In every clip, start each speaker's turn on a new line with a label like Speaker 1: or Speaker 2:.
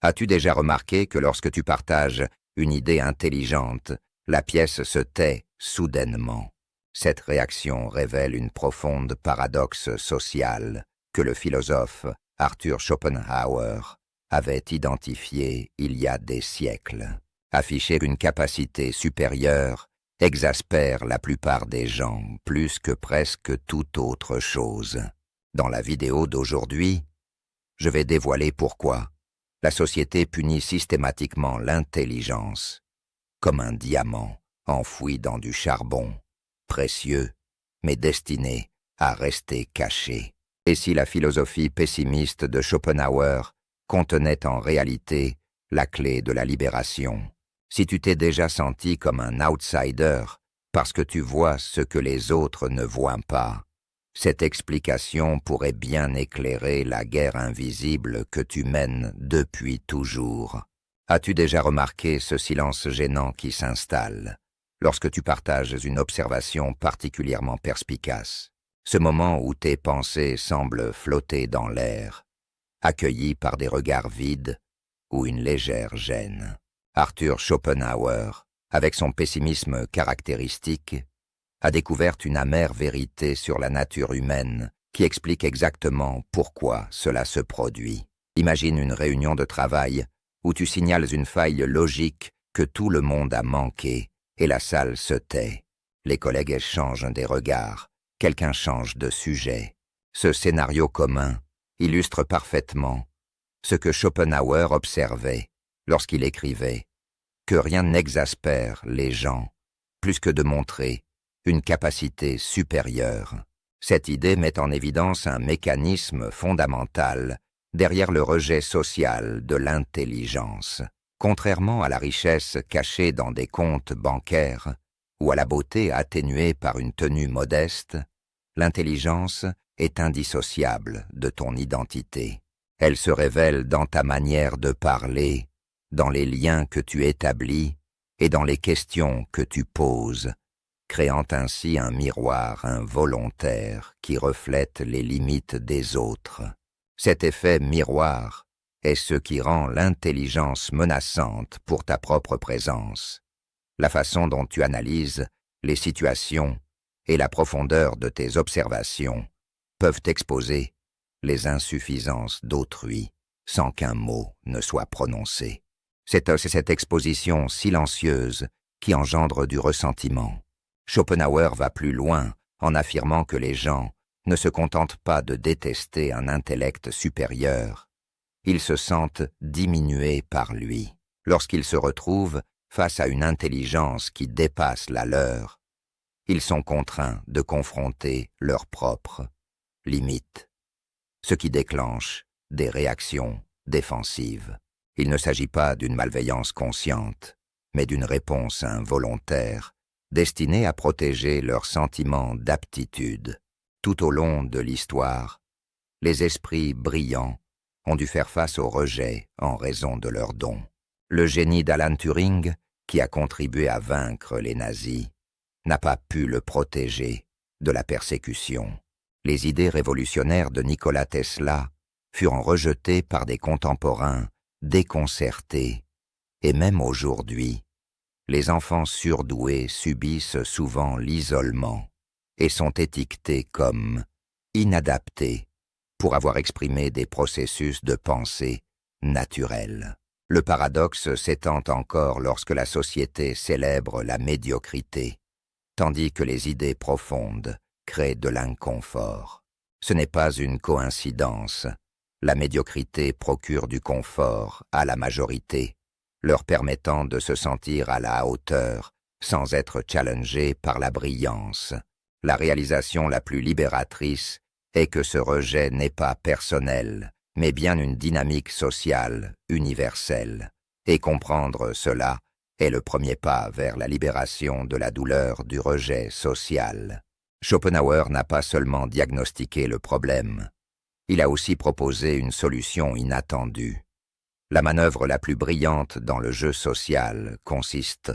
Speaker 1: As-tu déjà remarqué que lorsque tu partages une idée intelligente, la pièce se tait soudainement? Cette réaction révèle une profonde paradoxe sociale que le philosophe Arthur Schopenhauer avait identifié il y a des siècles. Afficher une capacité supérieure exaspère la plupart des gens plus que presque toute autre chose. Dans la vidéo d'aujourd'hui, je vais dévoiler pourquoi la société punit systématiquement l'intelligence comme un diamant enfoui dans du charbon, précieux, mais destiné à rester caché. Et si la philosophie pessimiste de Schopenhauer contenait en réalité la clé de la libération? Si tu t'es déjà senti comme un outsider parce que tu vois ce que les autres ne voient pas, cette explication pourrait bien éclairer la guerre invisible que tu mènes depuis toujours. As-tu déjà remarqué ce silence gênant qui s'installe lorsque tu partages une observation particulièrement perspicace? Ce moment où tes pensées semblent flotter dans l'air, accueillies par des regards vides ou une légère gêne. Arthur Schopenhauer, avec son pessimisme caractéristique, a découvert une amère vérité sur la nature humaine qui explique exactement pourquoi cela se produit. Imagine une réunion de travail où tu signales une faille logique que tout le monde a manqué et la salle se tait. Les collègues échangent des regards, quelqu'un change de sujet. Ce scénario commun illustre parfaitement ce que Schopenhauer observait lorsqu'il écrivait que rien n'exaspère les gens plus que de montrer une capacité supérieure. Cette idée met en évidence un mécanisme fondamental derrière le rejet social de l'intelligence. Contrairement à la richesse cachée dans des comptes bancaires ou à la beauté atténuée par une tenue modeste, l'intelligence est indissociable de ton identité. Elle se révèle dans ta manière de parler, dans les liens que tu établis et dans les questions que tu poses, créant ainsi un miroir involontaire qui reflète les limites des autres. Cet effet miroir est ce qui rend l'intelligence menaçante pour ta propre présence. La façon dont tu analyses les situations et la profondeur de tes observations peuvent exposer les insuffisances d'autrui sans qu'un mot ne soit prononcé. C'est cette exposition silencieuse qui engendre du ressentiment. Schopenhauer va plus loin en affirmant que les gens ne se contentent pas de détester un intellect supérieur. Ils se sentent diminués par lui. Lorsqu'ils se retrouvent face à une intelligence qui dépasse la leur, ils sont contraints de confronter leurs propres limites, ce qui déclenche des réactions défensives. Il ne s'agit pas d'une malveillance consciente, mais d'une réponse involontaire, destinée à protéger leurs sentiments d'aptitude. Tout au long de l'histoire, les esprits brillants ont dû faire face au rejet en raison de leurs dons. Le génie d'Alan Turing, qui a contribué à vaincre les nazis, n'a pas pu le protéger de la persécution. Les idées révolutionnaires de Nikola Tesla furent rejetées par des contemporains déconcertés, et même aujourd'hui, les enfants surdoués subissent souvent l'isolement et sont étiquetés comme inadaptés pour avoir exprimé des processus de pensée naturels. Le paradoxe s'étend encore lorsque la société célèbre la médiocrité, tandis que les idées profondes créent de l'inconfort. Ce n'est pas une coïncidence. La médiocrité procure du confort à la majorité, leur permettant de se sentir à la hauteur sans être challengés par la brillance. La réalisation la plus libératrice est que ce rejet n'est pas personnel, mais bien une dynamique sociale universelle. Et comprendre cela est le premier pas vers la libération de la douleur du rejet social. Schopenhauer n'a pas seulement diagnostiqué le problème, il a aussi proposé une solution inattendue. La manœuvre la plus brillante dans le jeu social consiste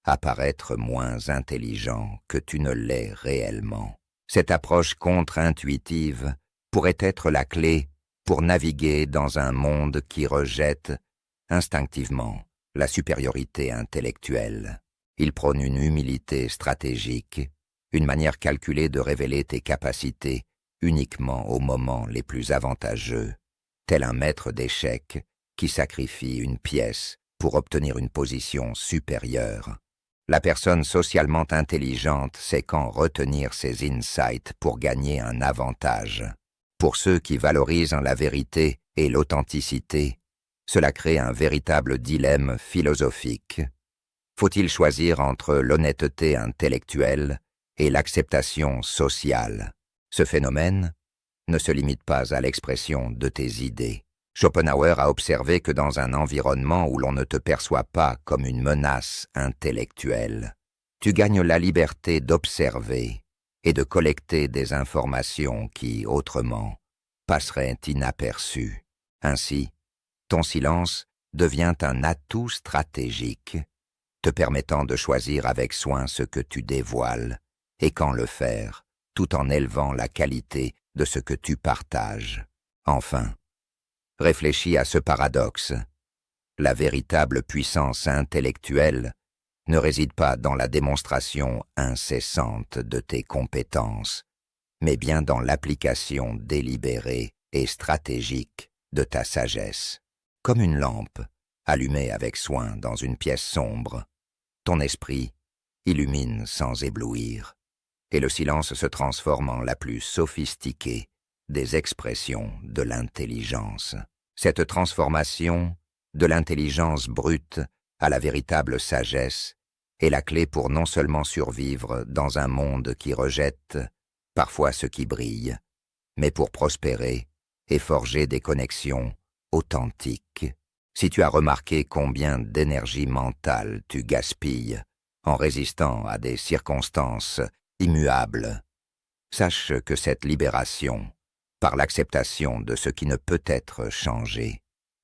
Speaker 1: à paraître moins intelligent que tu ne l'es réellement. Cette approche contre-intuitive pourrait être la clé pour naviguer dans un monde qui rejette instinctivement, la supériorité intellectuelle. Il prône une humilité stratégique, une manière calculée de révéler tes capacités uniquement aux moments les plus avantageux, tel un maître d'échecs qui sacrifie une pièce pour obtenir une position supérieure. La personne socialement intelligente sait quand retenir ses insights pour gagner un avantage. Pour ceux qui valorisent la vérité et l'authenticité, cela crée un véritable dilemme philosophique. Faut-il choisir entre l'honnêteté intellectuelle et l'acceptation sociale? Ce phénomène ne se limite pas à l'expression de tes idées. Schopenhauer a observé que dans un environnement où l'on ne te perçoit pas comme une menace intellectuelle, tu gagnes la liberté d'observer et de collecter des informations qui, autrement, passeraient inaperçues. Ainsi, ton silence devient un atout stratégique, te permettant de choisir avec soin ce que tu dévoiles et quand le faire, tout en élevant la qualité de ce que tu partages. Enfin, réfléchis à ce paradoxe. La véritable puissance intellectuelle ne réside pas dans la démonstration incessante de tes compétences, mais bien dans l'application délibérée et stratégique de ta sagesse. Comme une lampe, allumée avec soin dans une pièce sombre, ton esprit illumine sans éblouir, et le silence se transforme en la plus sophistiquée des expressions de l'intelligence. Cette transformation de l'intelligence brute à la véritable sagesse est la clé pour non seulement survivre dans un monde qui rejette parfois ce qui brille, mais pour prospérer et forger des connexions authentiques. Si tu as remarqué combien d'énergie mentale tu gaspilles en résistant à des circonstances immuables, sache que cette libération, par l'acceptation de ce qui ne peut être changé,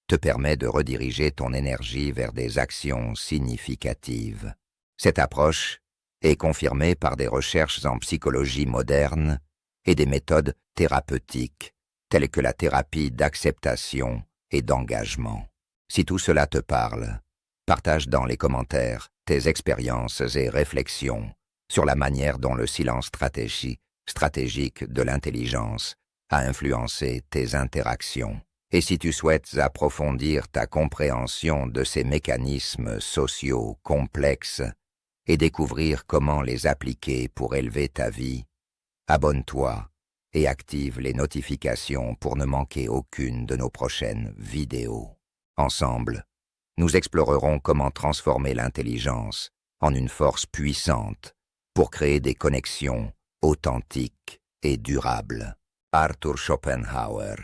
Speaker 1: te permet de rediriger ton énergie vers des actions significatives. Cette approche est confirmée par des recherches en psychologie moderne et des méthodes thérapeutiques, telles que la thérapie d'acceptation et d'engagement. Si tout cela te parle, partage dans les commentaires tes expériences et réflexions sur la manière dont le silence stratégique de l'intelligence a influencé tes interactions. Et si tu souhaites approfondir ta compréhension de ces mécanismes sociaux complexes et découvrir comment les appliquer pour élever ta vie, abonne-toi et active les notifications pour ne manquer aucune de nos prochaines vidéos. Ensemble, nous explorerons comment transformer l'intelligence en une force puissante pour créer des connexions authentiques et durables. Arthur Schopenhauer.